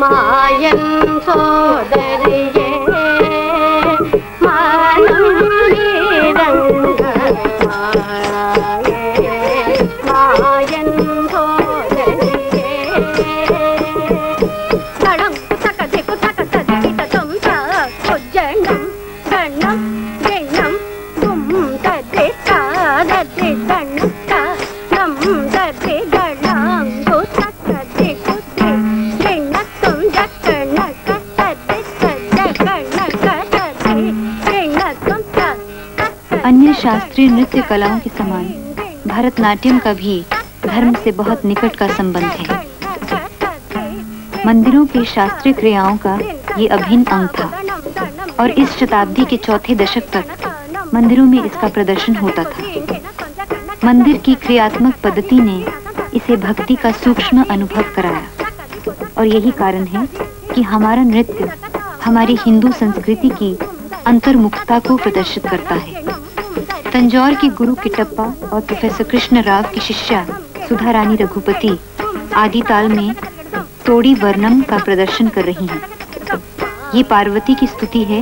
மாயன் சோதரியே மானம் நீரங்க மாயன் சோதரியே தடம் குத்தகதி குத்தகதி கிட்டதும் கொஜ்ஜனம் கண்ணம் கெண்ணம் கும் ததி தாததி தண்ணக்க நம் ததி தடம் குத்தகதி குத்தி கெண்ணத்தும் ஜக்கணக்க ததி ஜக்கணக்க ததி கெண்ணத்தும் अन्य शास्त्रीय नृत्य कलाओं के समान भरतनाट्यम का भी धर्म से बहुत निकट का संबंध है। मंदिरों की शास्त्रीय क्रियाओं का ये अभिन्न अंग था और इस शताब्दी के चौथे दशक तक मंदिरों में इसका प्रदर्शन होता था। मंदिर की क्रियात्मक पद्धति ने इसे भक्ति का सूक्ष्म अनुभव कराया और यही कारण है कि हमारा नृत्य हमारी हिंदू संस्कृति की अंतर्मुखता को प्रदर्शित करता है। तंजौर के गुरु किटप्पा और प्रोफेसर कृष्ण राव की शिष्या सुधा रानी रघुपति आदि ताल में तोड़ी वर्णम का प्रदर्शन कर रही हैं। ये पार्वती की स्तुति है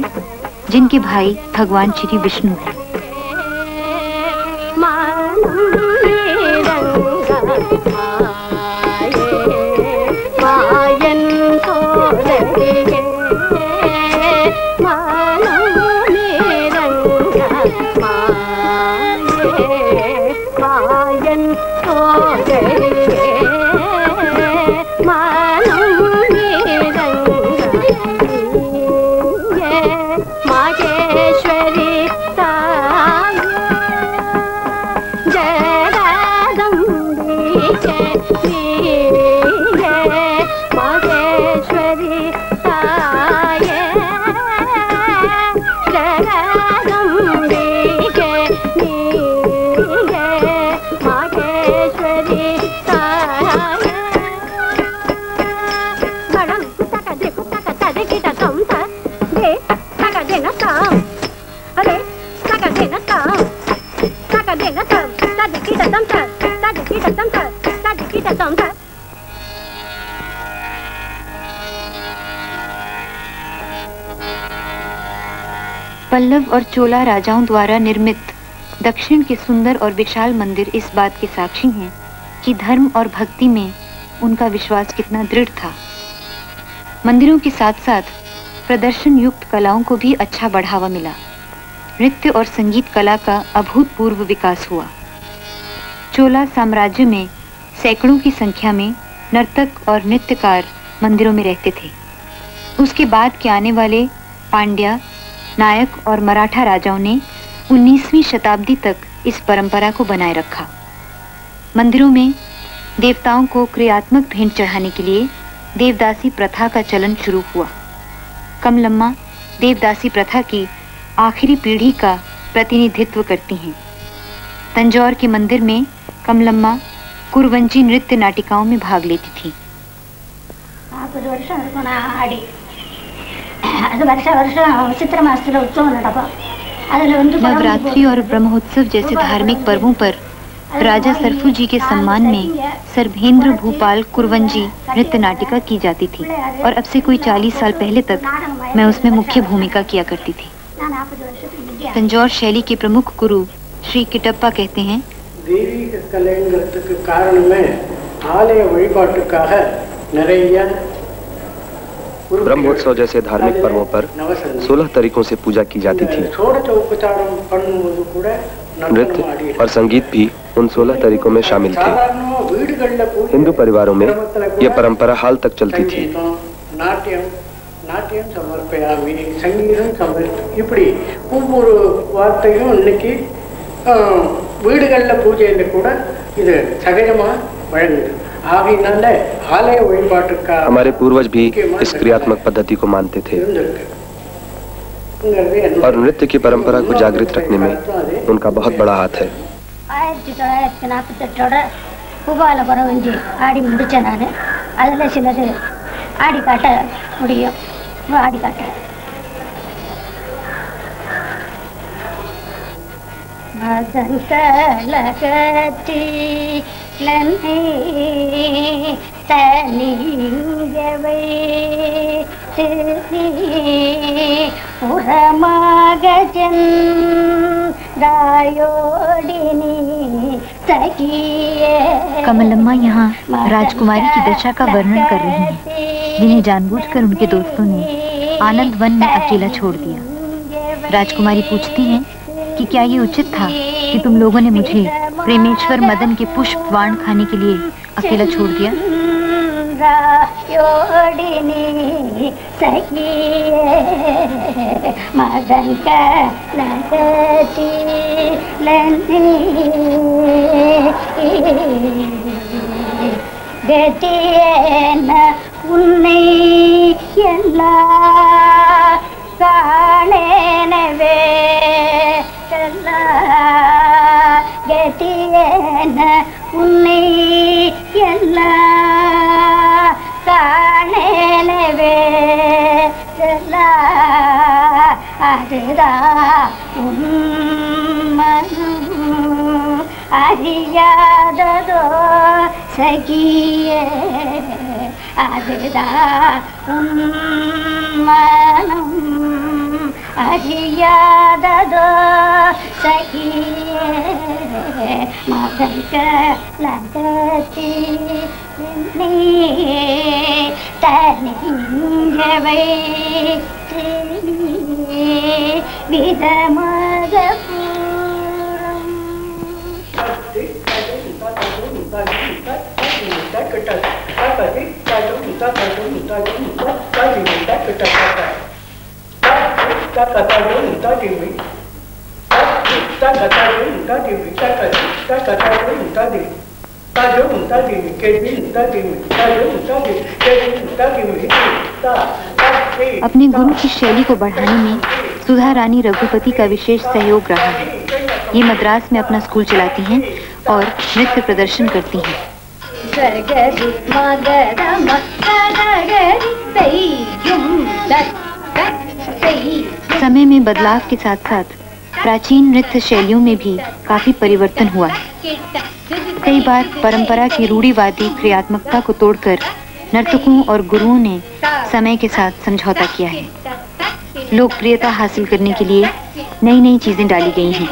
जिनके भाई भगवान श्री विष्णु हैं। पल्लव और चोला राजाओं द्वारा निर्मित दक्षिण के सुंदर और विशाल मंदिर इस बात के साक्षी हैं कि धर्म और भक्ति में उनका विश्वास कितना दृढ़ था। मंदिरों के साथ साथ प्रदर्शन युक्त कलाओं को भी अच्छा बढ़ावा मिला। नृत्य और संगीत कला का अभूतपूर्व विकास हुआ। चोला साम्राज्य में सैकड़ों की संख्या में नर्तक और नृत्यकार मंदिरों में रहते थे। उसके बाद के आने वाले पांड्या, नायक और मराठा राजाओं ने 19वीं शताब्दी तक इस परंपरा को बनाए रखा। मंदिरों में देवताओं को क्रियात्मक भेंट चढ़ाने के लिए देवदासी प्रथा का चलन शुरू हुआ। कमलम्मा देवदासी प्रथा की आखिरी पीढ़ी का प्रतिनिधित्व करती हैं। तंजौर के मंदिर में कमलम्मा कुरवंजी नृत्य नाटिकाओं में भाग लेती थी। नवरात्रि और ब्रह्मोत्सव जैसे धार्मिक पर्वों पर राजा सरफू जी के सम्मान में सर्भेंद्र भूपाल कुरवंजी नृत्य नाटिका की जाती थी और अब से कोई 40 साल पहले तक मैं उसमें मुख्य भूमिका किया करती थी। तंजौर शैली के प्रमुख गुरु श्री किटप्पा कहते हैं, देवी कलेंगरத்துக்கு காரணமே ஆலய வழிபாட்டுக்காக நிறைய ब्रह्मोत्सव जैसे धार्मिक पर्वों पर 16 तरीकों से पूजा की जाती थी। नृत्य और संगीत भी उन 16 तरीकों में शामिल थे। हिंदू परिवारों में यह परंपरा हाल तक चलती थी। நாட்டியம் சமர்ப்பயாமி, சங்கீதம் இப்படி ஒவ்வொரு வார்த்தையும் இன்னைக்கு வீடுகளில் பூஜையில் கூட இது சகஜமாக வழங்குது। ஆகையினால ஆலய வழிபாட்டுக்காக हमारे पूर्वज भी इस क्रियात्मक पद्धति को मानते थे और नृत्य की परंपरा को जागृत रखने में उनका बहुत बड़ा हाथ है। 1948 பூபால குறவஞ்சி ஆடி முடிச்சேன் நான்। அதில் சிலது ஆடி காட்ட முடியும், ஆடி காட்ட। மதன் கலகத்தி தனிங்கவை புறமாகஜன் दायोडिनी सखिए। कमलम्मा यहाँ राजकुमारी की दशा का वर्णन कर रही हैं, जिन्हें जानबूझकर उनके दोस्तों ने आनंद वन में अकेला छोड़ दिया। राजकुमारी पूछती हैं कि क्या ये उचित था कि तुम लोगों ने मुझे प्रेमेश्वर मदन के पुष्प वाण खाने के लिए अकेला छोड़ दिया। योडिनी सखिए मदन का लगती गतियन उन्नै எல்லா காணேனவே எல்லா கதியன உன்னை எல்லா காணேனவே எல்லா அதுதான் உன்மனம் அறியாததோ சகியே அதுதான் உன்மனம் அறியாததோ சகியே மகன் கலங்கத்தி தனிங்கவை விதமாக अपने गुरु की शैली को बढ़ाने में सुधा रानी रघुपति का विशेष सहयोग रहा है। ये मद्रास में अपना स्कूल चलाती हैं और नृत्य प्रदर्शन करती हैं। समय में बदलाव के साथ साथ प्राचीन नृत्य शैलियों में भी काफी परिवर्तन हुआ है। कई बार परंपरा की रूढ़िवादी क्रियात्मकता को तोड़कर नर्तकों और गुरुओं ने समय के साथ समझौता किया है। लोकप्रियता हासिल करने के लिए नई नई चीजें डाली गई हैं।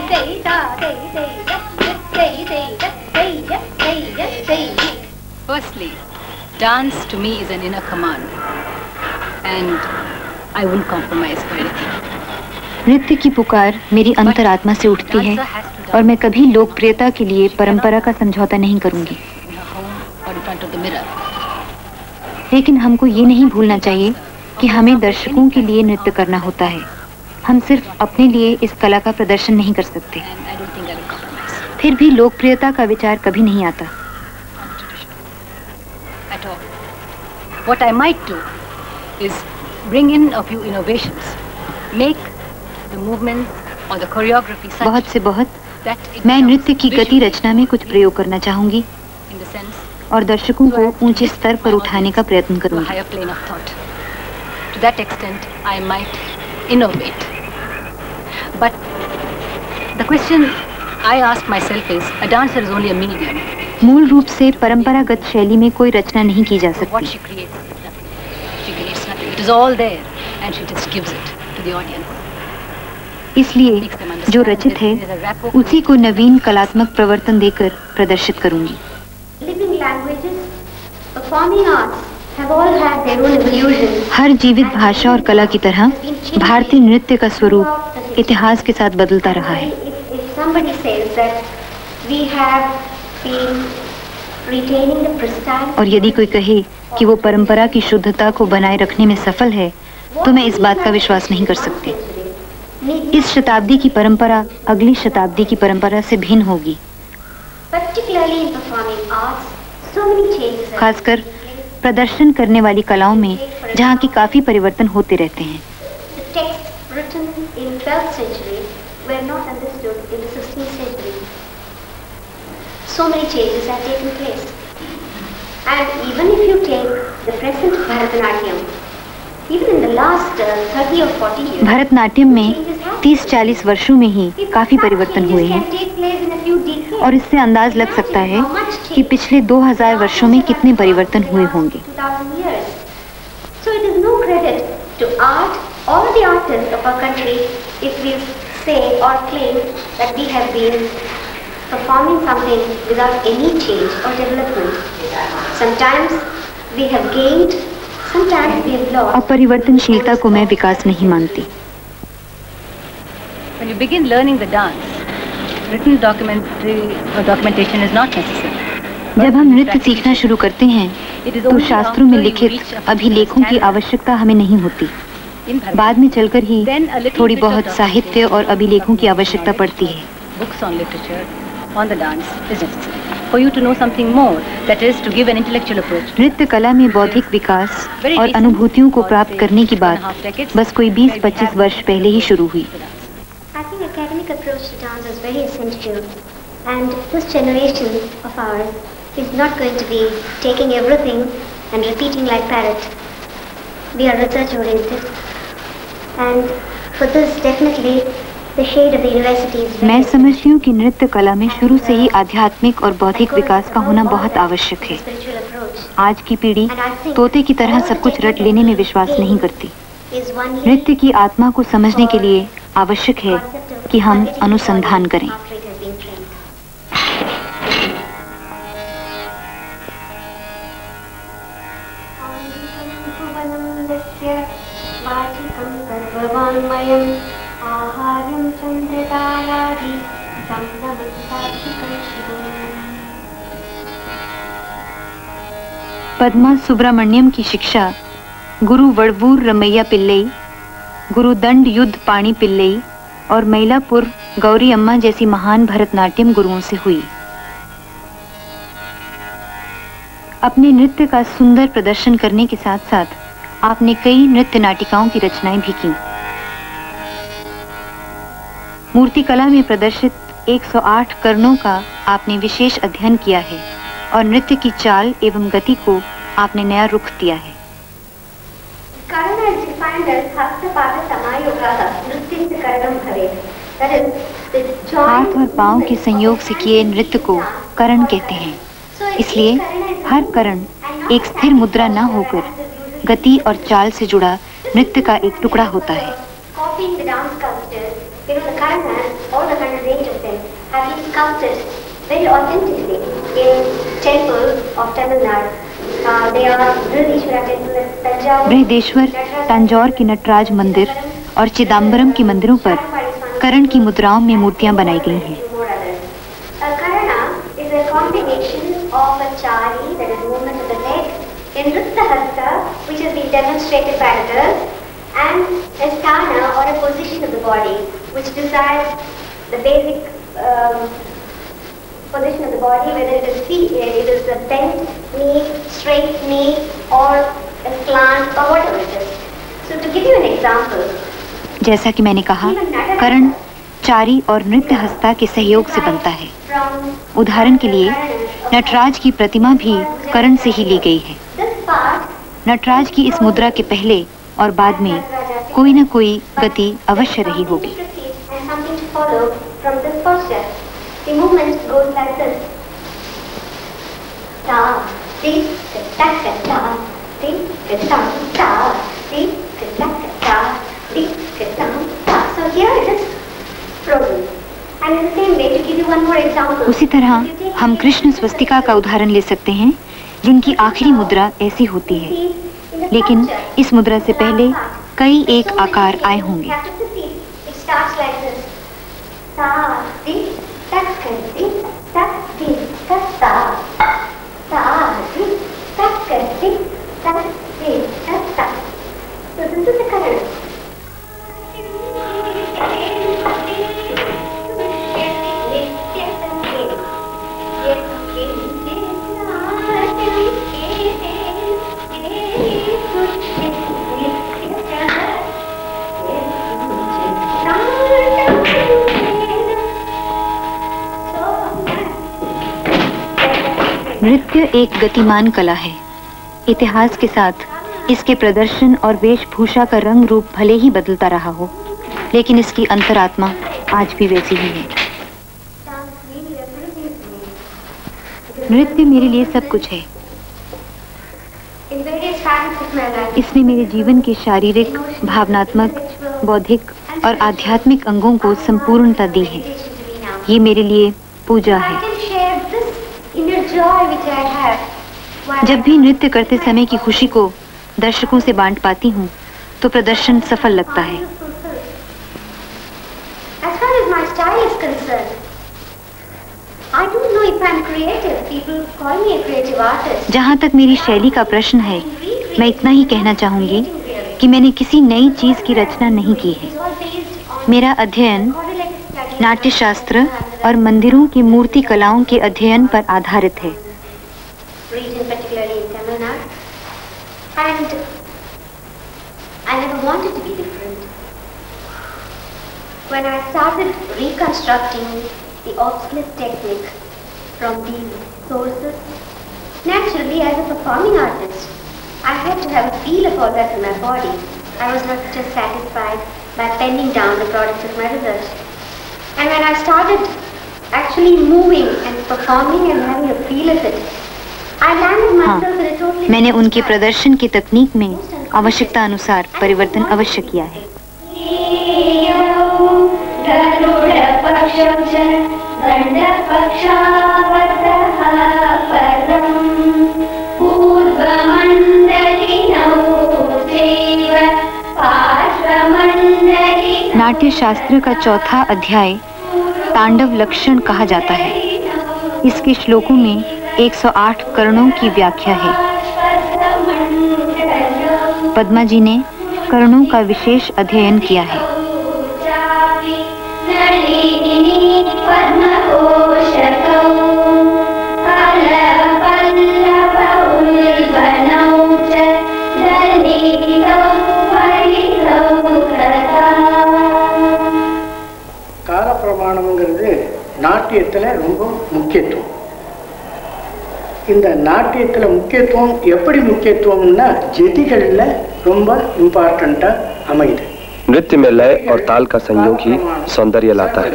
Firstly, dance to me is an inner command, and I won't compromise for anything. नृत्य की पुकार मेरी अंतरात्मा से उठती है और मैं कभी लोकप्रियता के लिए परंपरा का समझौता नहीं करूंगी। लेकिन हमको ये नहीं भूलना चाहिए कि हमें दर्शकों के लिए नृत्य करना होता है। हम सिर्फ अपने लिए इस कला का प्रदर्शन नहीं कर सकते। फिर भी लोकप्रियता का विचार कभी नहीं आता। What I might do is bring in a few innovations, make the movements or the choreography such बहुत से बहुत that मैं नृत्य की गति रचना में कुछ प्रयोग करना चाहूंगी in the sense और दर्शकों को ऊंचे स्तर पर उठाने का प्रयत्न to a करूंगी। higher plane of thought. To that extent, I might innovate. But the question I ask myself is, a dancer is only a medium. मूल रूप से परंपरागत शैली में कोई रचना नहीं की जा What सकती। she creates is nothing. She creates nothing. It is all there, and she just gives it to the audience. इसलिए जो रचित है उसी को नवीन कलात्मक प्रवर्तन देकर प्रदर्शित करूंगी। Living languages, performing arts have all had their own evolution. हर जीवित भाषा और कला की तरह भारतीय नृत्य का स्वरूप इतिहास के साथ बदलता रहा है। If somebody says that we have been retaining the pristine, और यदि कोई कहे कि वो परंपरा की शुद्धता को बनाए रखने में सफल है, तो मैं इस बात का विश्वास नहीं कर सकती। इस शताब्दी की परंपरा अगली शताब्दी की परंपरा से भिन्न होगी। particularly in performing arts, so many changes have खासकर प्रदर्शन करने वाली कलाओं में जहाँ की काफी परिवर्तन होते रहते हैं। The texts written in 12th century were not understood in the 16th century. So many changes have taken place. And even if you take the present Bharatanatyam, even in the last 30 or 40 years, Bharatanatyam में 30-40 वर्षों में ही काफी परिवर्तन हुए हैं take place in a few decades. और इससे अंदाज लग सकता है कि पिछले 2000 वर्षों में कितने परिवर्तन हुए होंगे। So it is no credit to art or the artists of our country if we say or claim that we have been performing something without any change or development. Sometimes we have gained, sometimes we have lost. अपरिवर्तनशीलता को मैं विकास नहीं मानती। When you begin learning the dance, written documentation is not necessary. जब हम नृत्य सीखना शुरू करते हैं तो शास्त्रों में लिखित अभिलेखों की आवश्यकता हमें नहीं होती। बाद में चलकर ही थोड़ी बहुत साहित्य और अभिलेखों की आवश्यकता पड़ती है। Books on literature, on the dance is necessary for you to know something more, that is to give an intellectual approach. नृत्य कला में बौद्धिक विकास और अनुभूतियों को प्राप्त करने की बात बस कोई 20-25 वर्ष पहले ही शुरू हुई। I think academic approach to dance is very essential, and this generation of ours is not going to be taking everything and repeating like parrot. We are research oriented, and for this definitely the shade of the university is very मैं समझती हूँ कि नृत्य कला में शुरू से ही आध्यात्मिक और बौद्धिक विकास का होना बहुत आवश्यक है। spiritual approach आज की पीढ़ी तोते की तरह सब कुछ रट लेने में विश्वास नहीं करती। is one नृत्य की आत्मा को समझने के लिए आवश्यक है कि हम अनुसंधान करें। after it has been trained. Padma Subramaniam की शिक्षा गुरु वड़वूर रमैया पिल्लई, गुरु दंड युद्ध पाणी पिल्लई और मैलापुर गौरी अम्मा जैसी महान भरतनाट्यम गुरुओं से हुई। अपने नृत्य का सुंदर प्रदर्शन करने के साथ साथ आपने कई नृत्य नाटिकाओं की रचनाएं भी की। मूर्तिकला में प्रदर्शित 108 करणों का आपने विशेष अध्ययन किया है और नृत्य की चाल एवं गति को आपने नया रुख दिया है। Karana is defined as hasta-pada samayogaha, nrityasya karanam bhavet. That is, the joint हाथ और पांव के संयोग से किए नृत्य को करण कहते हैं। इसलिए हर करण एक स्थिर मुद्रा न होकर गति और चाल से जुड़ा नृत्य का एक टुकड़ा होता है। Copying the dance sculptures, the Karanas, all the 100 range of them, have been sculpted very authentically in temples of Tamil Nadu. They are Brihadishwara temple at Tanjore, Brihadeshwara, Tanjore के नटराज मंदिर और चिदम्बरम के मंदिरों पर करण की मुद्राओं में मूर्तियां बनाई गई हैं। A Karana is a combination of a chari, that is movement of the leg, a Nrittya-hasta, which has been demonstrated by the girls, and a sthana or a position of the body, which decides the basic position of the body, whether it is a bent knee, straight knee, or a slant, or whatever it is. So to give you an example, जैसा कि मैंने कहा, करण चारी और नृत्य हस्ता के सहयोग से बनता है। उदाहरण के लिए नटराज की प्रतिमा भी करण से ही ली गई है। नटराज की इस मुद्रा के पहले और बाद में कोई न कोई गति अवश्य रही होगी। The movement goes like this. Ta, ti, ta, ta, ta, ti, ta, ta, ti, ta, ta, ti, ta, ta. So here it is frozen. And in the same way, to give you one more example. उसी तरह हम कृष्ण स्वस्तिका का उदाहरण ले सकते हैं, जिनकी आखिरी मुद्रा ऐसी होती है, लेकिन इस मुद्रा से पहले कई एक आकार आए होंगे। It starts like this. Ta, ti, ta, ti, ta, ti, ta, ta, ta, ti, ta, ti, ta, ti, ta, ta. So this is the Karana. नृत्य एक गतिमान कला है। इतिहास के साथ इसके प्रदर्शन और वेशभूषा का रंग रूप भले ही बदलता रहा हो, लेकिन इसकी अंतरात्मा आज भी वैसी ही है। नृत्य मेरे लिए सब कुछ है। इसने मेरे जीवन के शारीरिक, भावनात्मक, बौद्धिक और आध्यात्मिक अंगों को संपूर्णता दी है। ये मेरे लिए पूजा है। जब भी नृत्य करते समय की खुशी को दर्शकों से बांट पाती हूँ तो प्रदर्शन सफल लगता है। जहाँ तक मेरी शैली का प्रश्न है, मैं इतना ही कहना चाहूंगी कि मैंने किसी नई चीज की रचना नहीं की है। मेरा अध्ययन नाट्यशास्त्र और मंदिरों की मूर्ति कलाओं के अध्ययन पर आधारित है। When I started reconstructing the obsolete technique from these sources, naturally as a performing artist, I had to have a feel of all that in my body. I was not just satisfied by penning down the products of my research. And when I started actually moving and performing and having a feel of it, I landed myself in a totally... मैंने उनके प्रदर्शन की तकनीक में आवश्यकता अनुसार परिवर्तन अवश्य किया है। नाट्य शास्त्र का चौथा अध्याय तांडव लक्षण कहा जाता है। इसके श्लोकों में 108 करणों की व्याख्या है। पद्मा जी ने करणों का विशेष अध्ययन किया है। கால பிரமாணம்ங்கிறது நாட்டியத்தில் ரொம்ப முக்கியத்துவம். இந்த நாட்டியத்தில் முக்கியத்துவம் எப்படி முக்கியத்துவம்னா ஜதிகளில் ரொம்ப இம்பார்ட்டண்ட்டாக அமையுது. नृत्य में लय और ताल का संयोग ही सौंदर्य लाता है।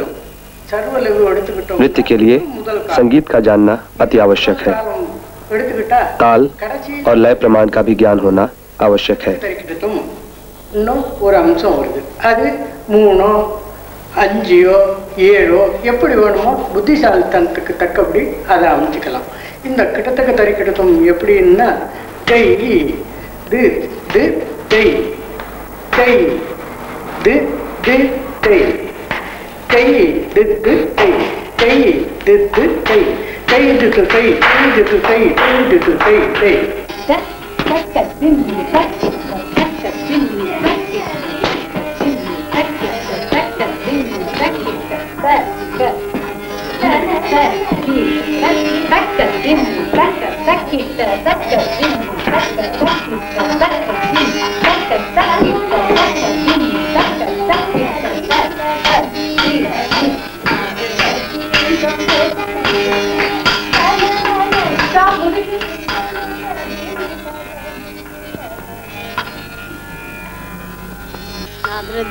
नृत्य के लिए संगीत का जानना अति आवश्यक है। ताल और लय प्रमाण का भी ज्ञान होना आवश्यक है। இன்னும் ஒரு அம்சம் வருது. அது 3 5 7 எப்படி வேணுமோ புத்திசாலித்தனத்துக்கு தக்கபடி அதை அமைச்சுக்கலாம். இந்த கிட்டத்தக்க தரிக்கிடத்தும் எப்படின்னா கை து து கை கை து து கை கை து து கை கை து து கை கை து து கை கை து து கை கை து து கை கை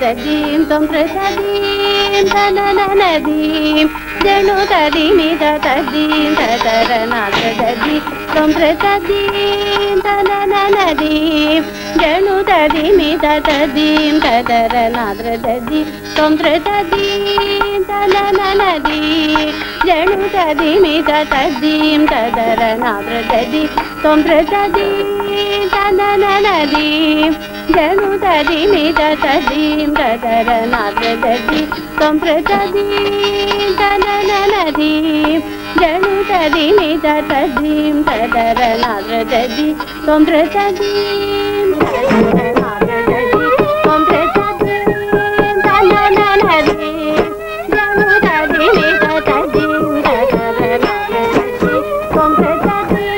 Dadadim tam prasadim dananadim janu tadim dadadim dadarana dadadim tam prasadim dananadim janu tadim dadadim dadarana dadadim tam prasadim dananadim janu tadim dadadim dadarana dadadim tam prasadim dananadim janu tadim dadadim dadarana dadadim tam prasadim dananadim janu tadim dadadim dadarana dadadim tam prasadim dadarana dadadim tam prasadim dananadim janu tadim dadadim dadarana dadadim tam prasadim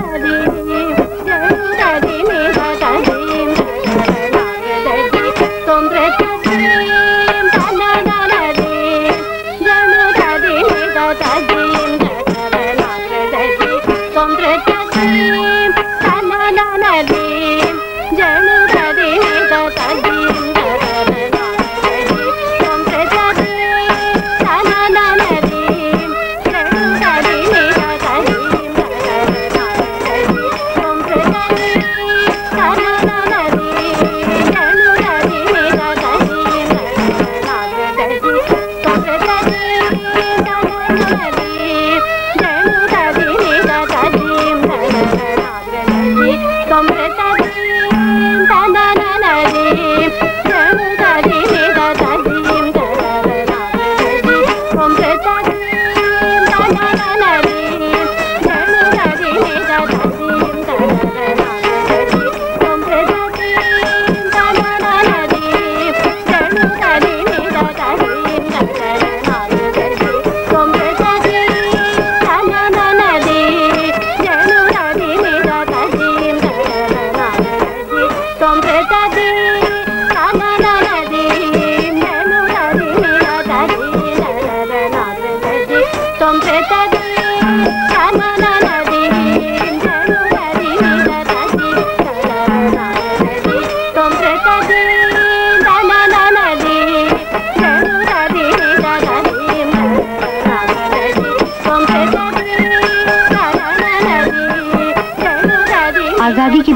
dananadim janu tadim dadadim dadarana dadadim tam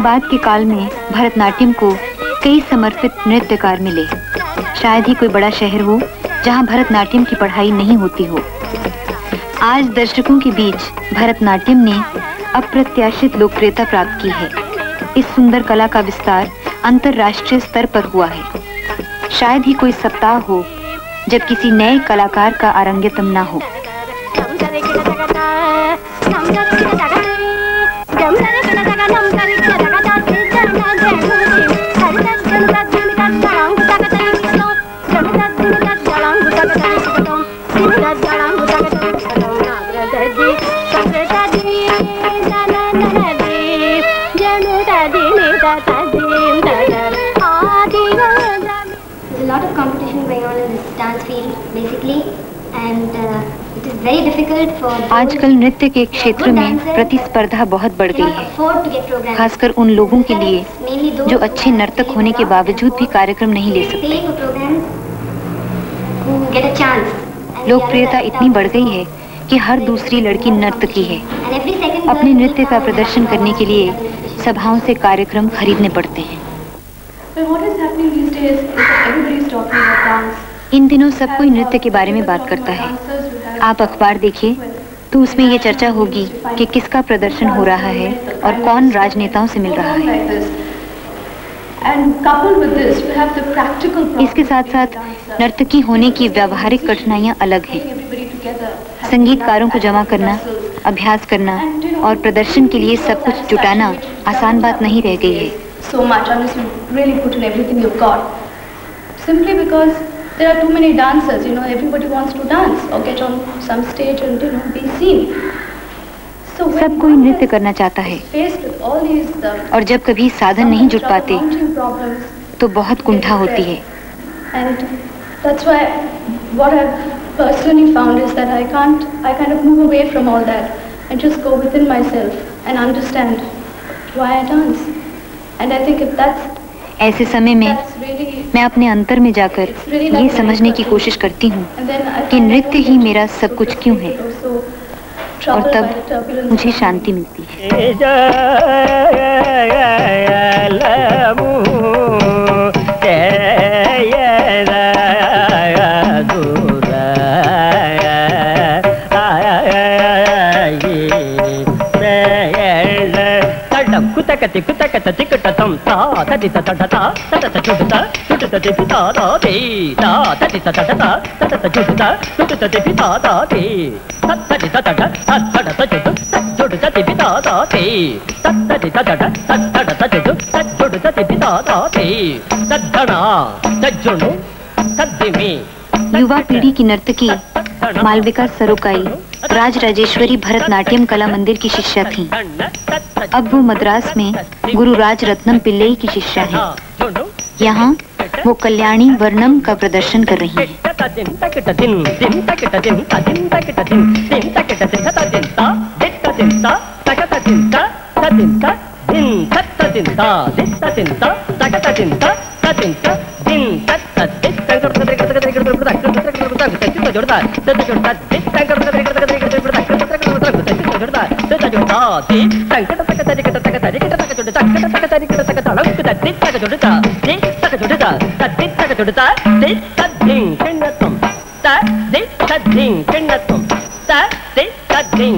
बाद के काल में भरतनाट्यम को कई समर्पित नृत्यकार मिले। शायद ही कोई बड़ा शहर हो जहां भरतनाट्यम की पढ़ाई नहीं होती हो। आज दर्शकों के बीच भरतनाट्यम ने अप्रत्याशित लोकप्रियता प्राप्त की है। इस सुंदर कला का विस्तार अंतर्राष्ट्रीय स्तर पर हुआ है। शायद ही कोई सप्ताह हो जब किसी नए कलाकार का आरंगेतम ना हो। There's a lot of competition going on in this dance field, basically, and it is very difficult for. आजकल नृत्य के क्षेत्र में प्रतिस्पर्धा बहुत बढ़ गई है, खासकर उन लोगों के लिए जो अच्छे नर्तक होने के बावजूद भी कार्यक्रम नहीं ले सकते। लोकप्रियता इतनी बढ़ गई है कि हर दूसरी लड़की नर्तकी है। अपने नृत्य का प्रदर्शन करने के लिए सभाओं से कार्यक्रम खरीदने पड़ते हैं। इन दिनों सब कोई नृत्य के बारे में बात करता है। आप अखबार देखिए तो उसमें ये चर्चा होगी कि किसका प्रदर्शन हो रहा है और कौन राजनेताओं से मिल रहा है। इसके साथ साथ नर्तकी होने की व्यावहारिक कठिनाइयाँ अलग हैं। संगीतकारों को जमा करना, अभ्यास करना और प्रदर्शन के लिए सब कुछ जुटाना आसान बात नहीं रह गई है। So much unless you really put in everything you've got. Simply because there are too many dancers, you know, everybody wants to dance or get on some stage and, you know, be seen. So सब कोई नृत्य करना चाहता है faced with all these और जब कभी साधन नहीं जुट पाते तो बहुत कुंठा होती है। And that's why what I've personally found is that I kind of move away from all that and just go within myself and understand why I dance. And I think if that's ऐसे समय में मैं अपने अंतर में जाकर ये समझने की कोशिश करती हूँ कि नृत्य ही मेरा सब कुछ क्यों है, और तब मुझे शांति मिलती है। कुतकति कुतकत तिकटतम ता तति ततता ततत चुटता चुटतति पिता दाति ता तति ततता ततत चुटता चुटतति पिता दाति ततति ततत ततत चुट चुटतति पिता दाति ततति ततत ततत चुट चुटतति पिता दाति तद्धना तज्जुनु तद्दिमी। युवा पीढ़ी की नर्तकी मालविका सरोकाई राज राजेश्वरी भरतनाट्यम कला मंदिर की शिष्या थीं। अब वो मद्रास में गुरु राज रत्नम पिल्लई की शिष्या हैं। यहाँ वो कल्याणी वर्णम का प्रदर्शन कर रही हैं। Ding